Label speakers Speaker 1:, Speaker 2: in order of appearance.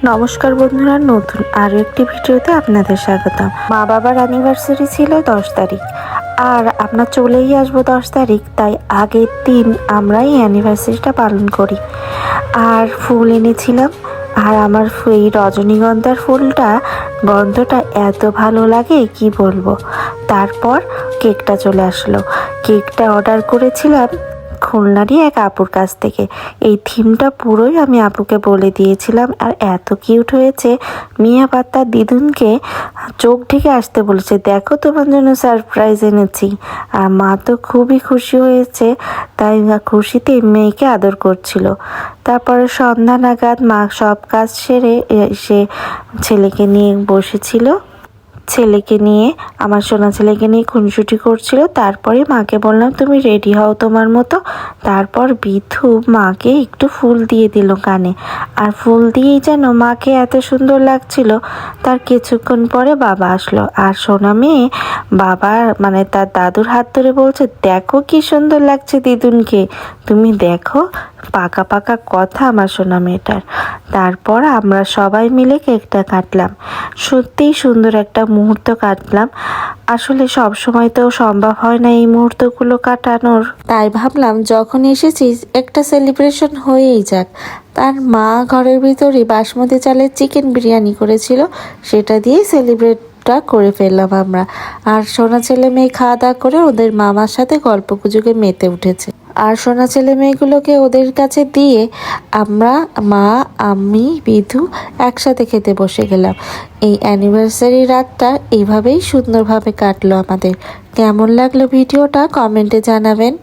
Speaker 1: নমস্কার বন্ধুরা, নতুন আরও একটি ভিডিওতে আপনাদের স্বাগতম। মা বাবার অ্যানিভার্সারি ছিল 10 তারিখ, আর আমরা চলেই আসবো 10 তারিখ, তাই আগের দিন আমরা এই অ্যানিভার্সারিটা পালন করি। আর ফুল এনেছিলাম, আর আমার এই রজনীগন্ধার ফুলটা গন্ধটা এত ভালো লাগে কি বলবো। তারপর কেকটা চলে আসলো। কেকটা অর্ডার করেছিলাম খুলনারই এক আপুর কাছ থেকে। এই থিমটা পুরোই আমি আপুকে বলে দিয়েছিলাম, আর এত কিউট হয়েছে। মিয়া পাত্তার দিদুনকে চোখ ঢেকে আসতে বলেছে, দেখো তোমার জন্য সারপ্রাইজ এনেছি। আর মা তো খুবই খুশি হয়েছে, তাই খুশিতে মেয়েকে আদর করছিল। তারপরে সন্ধ্যা নাগাদ মা সব কাজ সেরে এসে ছেলেকে নিয়ে বসেছিল। ছেলেকে নিয়ে, আমার সোনা ছেলেকে নিয়ে খুনসুটি করছিল। তারপরে মাকে বললাম, তুমি রেডি হও তোমার মতো। তারপর বিধু মাকে একটু ফুল দিয়ে দিল কানে, আর ফুল দিয়েই যেন মাকে এত সুন্দর লাগছিল। তার কিছুক্ষণ পরে বাবা আসলো, আর সোনা মেয়ে বাবার তার দাদুর হাত ধরে বলছে, দেখো কি সুন্দর লাগছে দিদুনকে, তুমি দেখো। পাকা পাকা কথা আমার সোনা মেয়েটার। তারপর আমরা সবাই মিলে কেকটা কাটলাম। সত্যিই সুন্দর একটা মুহূর্ত কাটলাম। আসলে সব সময় তো সম্ভব হয় না এই মুহূর্তগুলো কাটানোর, তাই ভাবলাম যখন এসেছিস একটা সেলিব্রেশন হয়েই যাক। তার মা ঘরের ভিতরে বাসমতি চালের চিকেন বিরিয়ানি করেছিল, সেটা দিয়েই সেলিব্রেটটা করে ফেললাম আমরা। আর সোনা ছেলে মেয়ে খাওয়া দাওয়া করে ওদের মামার সাথে গল্প গুজবে মেতে উঠেছে। আর সোনা ছেলে মেয়েগুলোকে ওদের কাছে দিয়ে আমরা আমি বিধু একসাথে খেতে বসে গেলাম। এই অ্যানিভার্সারি রাতটা এইভাবেই সুন্দরভাবে কাটলো আমাদের। কেমন লাগলো ভিডিওটা কমেন্টে জানাবেন।